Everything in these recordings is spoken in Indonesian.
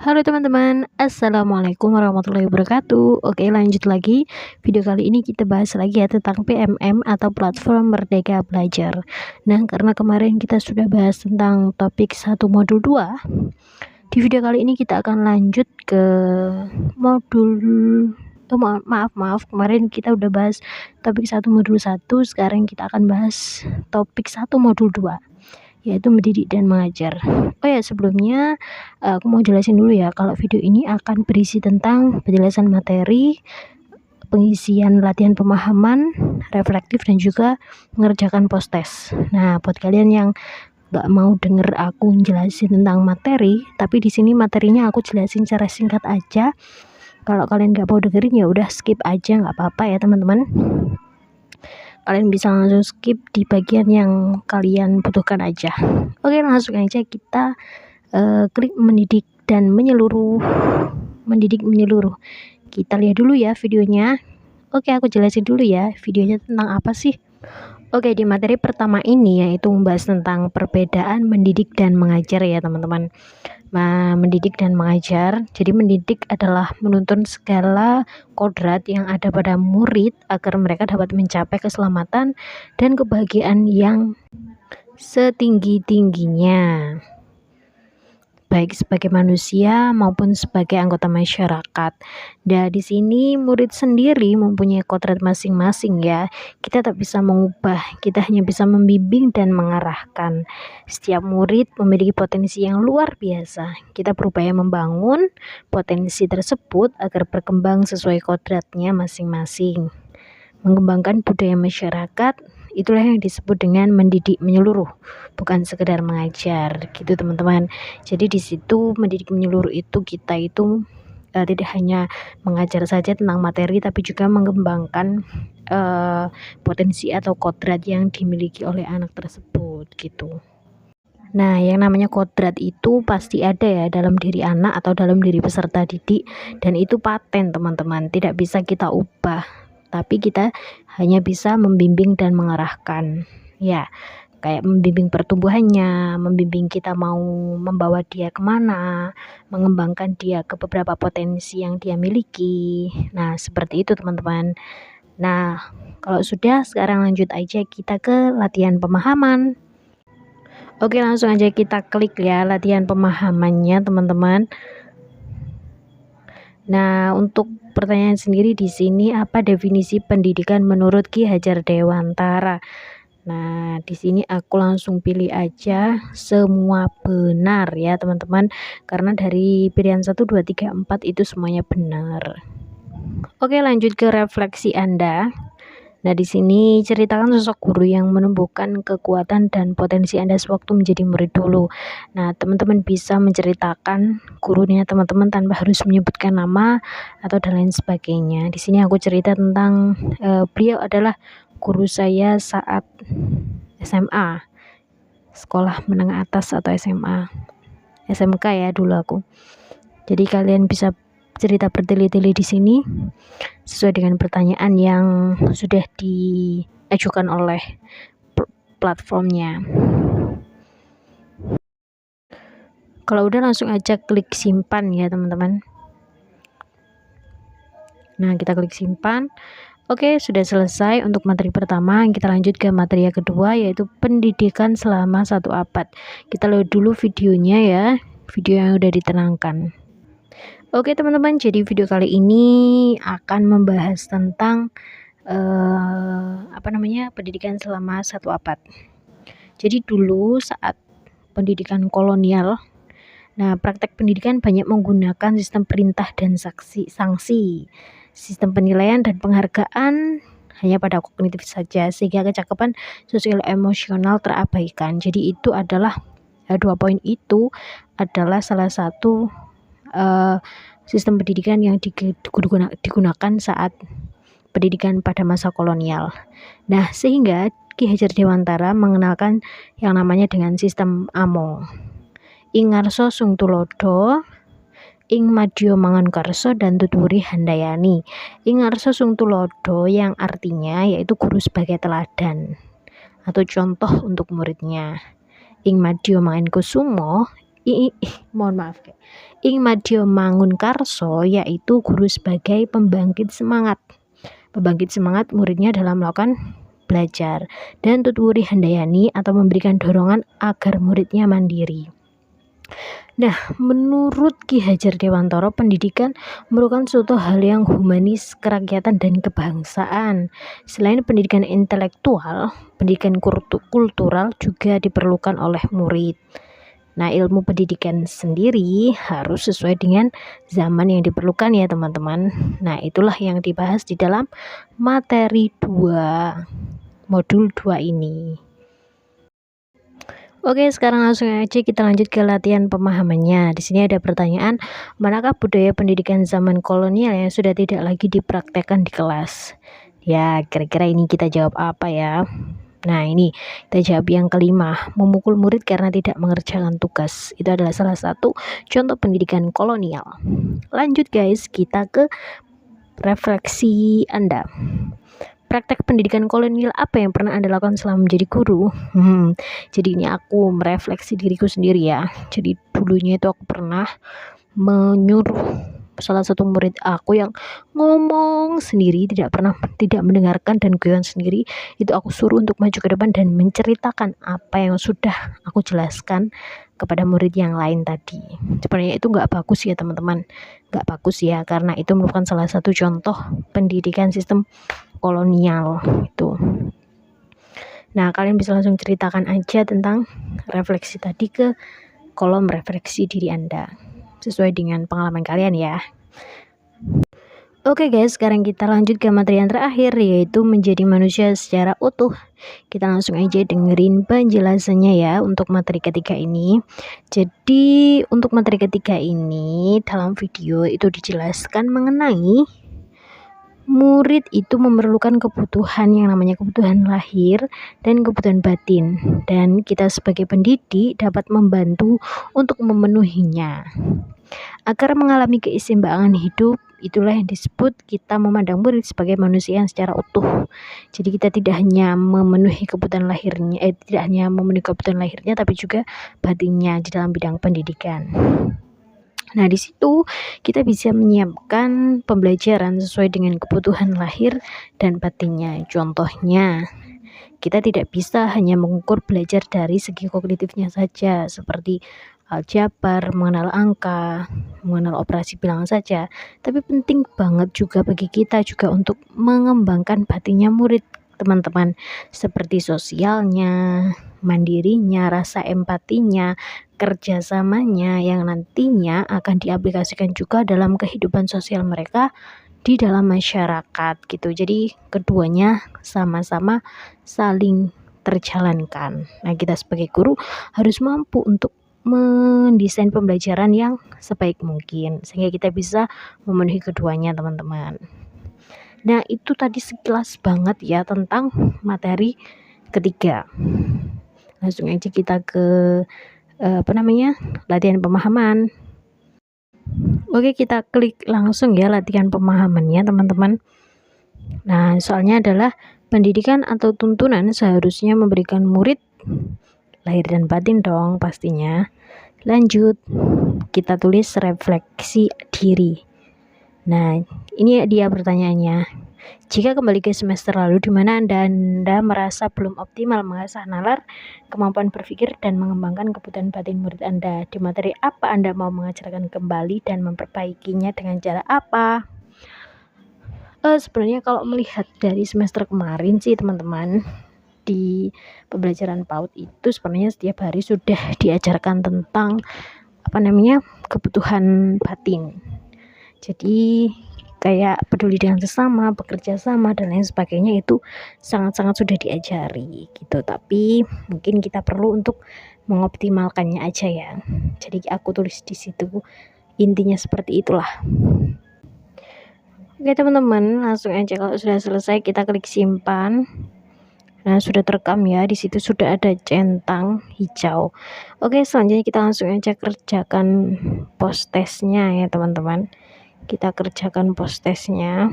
Halo teman-teman, Assalamualaikum warahmatullahi wabarakatuh. Oke, lanjut lagi. Video kali ini kita bahas lagi ya tentang PMM atau Platform Merdeka Belajar. Nah, karena kemarin kita sudah bahas tentang topik 1 modul 2, di video kali ini kita akan lanjut ke modul maaf, kemarin kita udah bahas topik 1 modul 1, sekarang kita akan bahas topik 1 modul 2, yaitu mendidik dan mengajar. Oh ya, sebelumnya aku mau jelasin dulu ya, kalau video ini akan berisi tentang penjelasan materi, pengisian latihan pemahaman, reflektif, dan juga mengerjakan post test. Nah, buat kalian yang gak mau denger aku jelasin tentang materi, tapi di sini materinya aku jelasin secara singkat aja. Kalau kalian gak mau dengerin ya udah skip aja, nggak apa-apa ya teman-teman. Kalian bisa langsung skip di bagian yang kalian butuhkan aja. Oke, langsung aja kita klik mendidik dan menyeluruh. Mendidik menyeluruh. Kita lihat dulu ya videonya. Oke, aku jelasin dulu ya videonya tentang apa sih. Oke, di materi pertama ini yaitu membahas tentang perbedaan mendidik dan mengajar ya teman-teman. Nah, mendidik dan mengajar. Jadi mendidik adalah menuntun segala kodrat yang ada pada murid agar mereka dapat mencapai keselamatan dan kebahagiaan yang setinggi-tingginya, baik sebagai manusia maupun sebagai anggota masyarakat. Dan di sini murid sendiri mempunyai kodrat masing-masing ya. Kita tak bisa mengubah, kita hanya bisa membimbing dan mengarahkan. Setiap murid memiliki potensi yang luar biasa. Kita berupaya membangun potensi tersebut agar berkembang sesuai kodratnya masing-masing. Mengembangkan budaya masyarakat, itulah yang disebut dengan mendidik menyeluruh, bukan sekedar mengajar gitu teman-teman. Jadi di situ mendidik menyeluruh itu kita itu tidak hanya mengajar saja tentang materi, tapi juga mengembangkan potensi atau kodrat yang dimiliki oleh anak tersebut gitu. Nah, yang namanya kodrat itu pasti ada ya dalam diri anak atau dalam diri peserta didik, dan itu paten teman-teman, tidak bisa kita ubah, tapi kita hanya bisa membimbing dan mengarahkan ya, kayak membimbing pertumbuhannya, membimbing kita mau membawa dia kemana, mengembangkan dia ke beberapa potensi yang dia miliki. Nah, seperti itu teman-teman. Nah, kalau sudah, sekarang lanjut aja kita ke latihan pemahaman. Oke, langsung aja kita klik ya latihan pemahamannya teman-teman. Nah, untuk pertanyaan sendiri di sini, apa definisi pendidikan menurut Ki Hajar Dewantara? Nah, di sini aku langsung pilih aja semua benar ya teman-teman, karena dari pilihan 1, 2, 3, 4 itu semuanya benar. Oke, lanjut ke refleksi Anda. Nah, di sini ceritakan sosok guru yang menumbuhkan kekuatan dan potensi Anda sewaktu menjadi murid dulu. Nah, teman-teman bisa menceritakan gurunya teman-teman tanpa harus menyebutkan nama atau dan lain sebagainya. Di sini aku cerita tentang beliau adalah guru saya saat SMA, sekolah menengah atas atau SMA, SMK ya dulu aku. Jadi kalian bisa cerita bertele-tele di sini sesuai dengan pertanyaan yang sudah diajukan oleh platformnya. Kalau udah langsung aja klik simpan ya teman-teman. Nah, kita klik simpan. Oke, sudah selesai untuk materi pertama. Kita lanjut ke materi yang kedua, yaitu pendidikan selama 1 abad. Kita lihat dulu videonya ya, video yang udah ditenangkan. Oke teman-teman, jadi video kali ini akan membahas tentang pendidikan selama 1 abad. Jadi dulu saat pendidikan kolonial, nah praktek pendidikan banyak menggunakan sistem perintah dan sanksi. Sistem penilaian dan penghargaan hanya pada kognitif saja, sehingga kecakapan sosial emosional terabaikan. Jadi itu adalah 2 poin itu adalah salah satu sistem pendidikan yang digunakan saat pendidikan pada masa kolonial. Nah, sehingga Ki Hajar Dewantara mengenalkan yang namanya dengan sistem AMO. Ing ngarsa sung tulodo, ing madya mangan karsa dan tuturi handayani. Ing ngarsa sung tulodo yang artinya yaitu guru sebagai teladan atau contoh untuk muridnya. Ing madya mangan kusumo, mohon maaf Ing Madya Mangunkarso, yaitu guru sebagai pembangkit semangat muridnya dalam melakukan belajar, dan Tutwuri Handayani atau memberikan dorongan agar muridnya mandiri. Nah, menurut Ki Hajar Dewantara, pendidikan merupakan suatu hal yang humanis, kerakyatan, dan kebangsaan. Selain pendidikan intelektual, pendidikan kultural juga diperlukan oleh murid. Nah, ilmu pendidikan sendiri harus sesuai dengan zaman yang diperlukan ya teman-teman. Nah, itulah yang dibahas di dalam materi 2, modul 2 ini. Oke, sekarang langsung aja kita lanjut ke latihan pemahamannya. Di sini ada pertanyaan, manakah budaya pendidikan zaman kolonial yang sudah tidak lagi dipraktekkan di kelas? Ya, kira-kira ini kita jawab apa ya? Nah, ini kita jawab yang kelima, memukul murid karena tidak mengerjakan tugas. Itu adalah salah satu contoh pendidikan kolonial. Lanjut guys, kita ke refleksi Anda. Praktek pendidikan kolonial apa yang pernah Anda lakukan selama menjadi guru? Jadi ini aku merefleksi diriku sendiri ya. Jadi dulunya itu aku pernah menyuruh salah satu murid aku yang ngomong sendiri, tidak mendengarkan dan guyon sendiri, itu aku suruh untuk maju ke depan dan menceritakan apa yang sudah aku jelaskan kepada murid yang lain tadi. Sebenarnya itu nggak bagus ya teman-teman, nggak bagus ya, karena itu merupakan salah satu contoh pendidikan sistem kolonial itu. Nah, kalian bisa langsung ceritakan aja tentang refleksi tadi ke kolom refleksi diri Anda sesuai dengan pengalaman kalian ya. Oke guys, sekarang kita lanjut ke materi yang terakhir, yaitu menjadi manusia secara utuh. Kita langsung aja dengerin penjelasannya ya untuk materi ketiga ini. Jadi untuk materi ketiga ini dalam video itu dijelaskan mengenai murid itu memerlukan kebutuhan yang namanya kebutuhan lahir dan kebutuhan batin, dan kita sebagai pendidik dapat membantu untuk memenuhinya. Agar mengalami keseimbangan hidup, itulah yang disebut kita memandang murid sebagai manusia yang secara utuh. Jadi kita tidak hanya memenuhi kebutuhan lahirnya, tapi juga batinnya di dalam bidang pendidikan. Nah, di situ kita bisa menyiapkan pembelajaran sesuai dengan kebutuhan lahir dan batinnya. Contohnya, kita tidak bisa hanya mengukur belajar dari segi kognitifnya saja, seperti aljabar, mengenal angka, mengenal operasi bilangan saja, tapi penting banget juga bagi kita juga untuk mengembangkan batinnya murid, teman-teman, seperti sosialnya, mandirinya, rasa empatinya, kerjasamanya yang nantinya akan diaplikasikan juga dalam kehidupan sosial mereka di dalam masyarakat gitu. Jadi keduanya sama-sama saling terjalankan. Nah, kita sebagai guru harus mampu untuk mendesain pembelajaran yang sebaik mungkin sehingga kita bisa memenuhi keduanya, teman-teman. Nah, itu tadi sekilas banget ya tentang materi ketiga. Langsung aja kita ke latihan pemahaman. Oke, kita klik langsung ya latihan pemahamannya, teman-teman. Nah, soalnya adalah pendidikan atau tuntunan seharusnya memberikan murid lahir dan batin dong pastinya. Lanjut, kita tulis refleksi diri. Nah, ini dia pertanyaannya. Jika kembali ke semester lalu, di mana Anda merasa belum optimal mengasah nalar, kemampuan berpikir, dan mengembangkan kebutuhan batin murid Anda, di materi apa Anda mau mengajarkan kembali dan memperbaikinya dengan cara apa? Sebenarnya kalau melihat dari semester kemarin sih teman-teman, di pembelajaran PAUD itu sebenarnya setiap hari sudah diajarkan tentang kebutuhan batin. Jadi kayak peduli dengan sesama, bekerja sama, dan lain sebagainya itu sangat-sangat sudah diajari gitu. Tapi mungkin kita perlu untuk mengoptimalkannya aja ya. Jadi aku tulis di situ intinya seperti itulah. Oke teman-teman, langsung aja kalau sudah selesai kita klik simpan. Nah, sudah terekam ya, di situ sudah ada centang hijau. Oke, selanjutnya kita langsung aja kerjakan post testnya ya teman-teman. Kita kerjakan post testnya.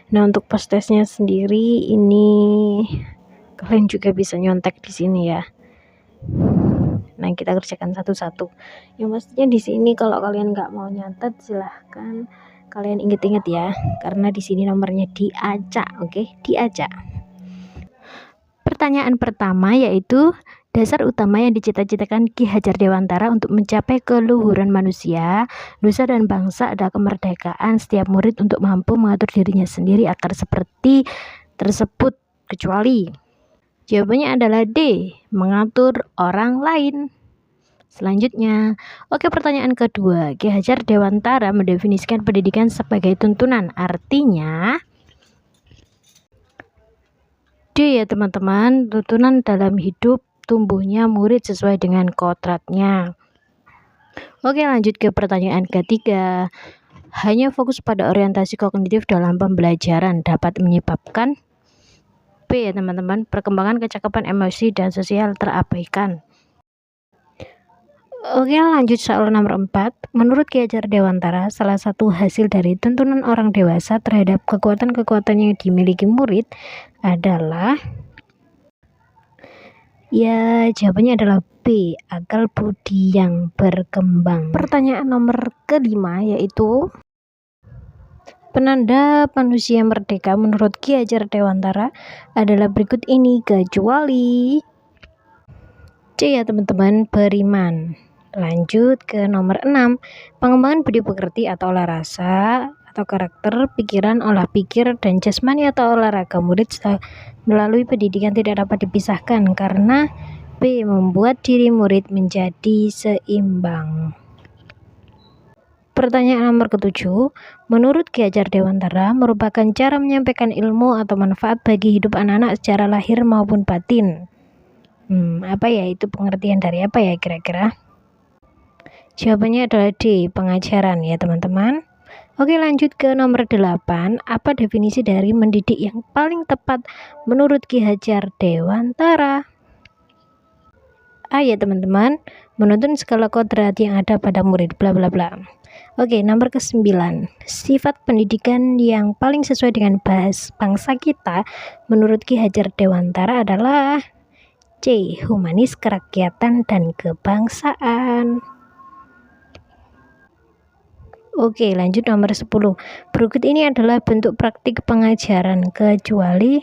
Nah, untuk post testnya sendiri ini kalian juga bisa nyontek di sini ya. Nah, kita kerjakan satu-satu. Yang pastinya di sini kalau kalian nggak mau nyatet silahkan kalian inget-inget ya, karena di sini nomornya diacak, oke? Diacak. Pertanyaan pertama yaitu dasar utama yang dicita-citakan Ki Hajar Dewantara untuk mencapai keluhuran manusia, nusa dan bangsa adalah kemerdekaan setiap murid untuk mampu mengatur dirinya sendiri agar seperti tersebut, kecuali jawabannya adalah D, mengatur orang lain. Selanjutnya, oke, pertanyaan kedua, Ki Hajar Dewantara mendefinisikan pendidikan sebagai tuntunan, artinya D ya teman-teman, tuntunan dalam hidup tumbuhnya murid sesuai dengan kodratnya. Oke, lanjut ke pertanyaan ketiga, hanya fokus pada orientasi kognitif dalam pembelajaran dapat menyebabkan B ya teman-teman, perkembangan kecakapan emosi dan sosial terabaikan. Oke, lanjut soal nomor 4. Menurut Ki Hajar Dewantara, salah satu hasil dari tuntunan orang dewasa terhadap kekuatan-kekuatan yang dimiliki murid adalah, ya jawabannya adalah B, akal budi yang berkembang. Pertanyaan nomor kelima yaitu, penanda manusia merdeka menurut Ki Hajar Dewantara adalah berikut ini kecuali C ya teman-teman, beriman. Lanjut ke nomor 6, pengembangan budi pekerti atau olah rasa atau karakter, pikiran, olah pikir, dan jasmani atau olahraga murid melalui pendidikan tidak dapat dipisahkan karena B, membuat diri murid menjadi seimbang. Pertanyaan nomor ke-7, menurut Ki Hajar Dewantara merupakan cara menyampaikan ilmu atau manfaat bagi hidup anak-anak secara lahir maupun batin. Apa ya itu, pengertian dari apa ya kira-kira? Jawabannya adalah D, pengajaran ya teman-teman. Oke, lanjut ke nomor 8. Apa definisi dari mendidik yang paling tepat menurut Ki Hajar Dewantara? A ya teman-teman, menuntun segala kodrat yang ada pada murid bla bla bla. Oke, nomor ke-9. Sifat pendidikan yang paling sesuai dengan bangsa kita menurut Ki Hajar Dewantara adalah C, humanis, kerakyatan, dan kebangsaan. Oke, lanjut nomor 10. Berikut ini adalah bentuk praktik pengajaran kecuali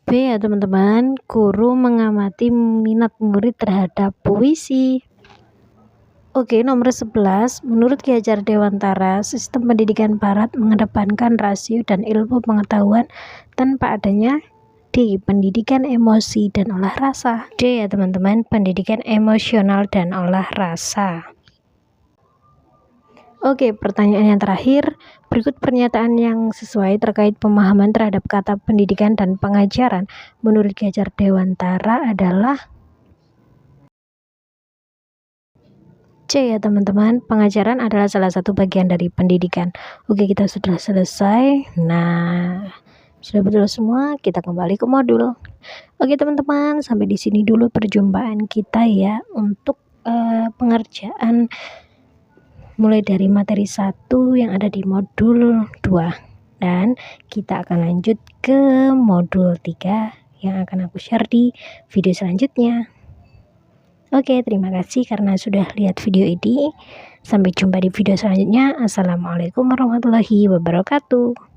B ya teman-teman, guru mengamati minat murid terhadap puisi. Oke, nomor 11. Menurut Ki Hajar Dewantara, sistem pendidikan barat mengedepankan rasio dan ilmu pengetahuan tanpa adanya D, pendidikan emosi dan olah rasa. D ya teman-teman, pendidikan emosional dan olah rasa. Oke, pertanyaan yang terakhir, berikut pernyataan yang sesuai terkait pemahaman terhadap kata pendidikan dan pengajaran menurut Ki Hajar Dewantara adalah C ya teman-teman, pengajaran adalah salah satu bagian dari pendidikan. Oke, kita sudah selesai. Nah, sudah betul semua, kita kembali ke modul. Oke teman-teman, sampai di sini dulu perjumpaan kita ya untuk pengerjaan mulai dari materi 1 yang ada di modul 2, dan kita akan lanjut ke modul 3 yang akan aku share di video selanjutnya. Oke, terima kasih karena sudah lihat video ini. Sampai jumpa di video selanjutnya. Assalamualaikum warahmatullahi wabarakatuh.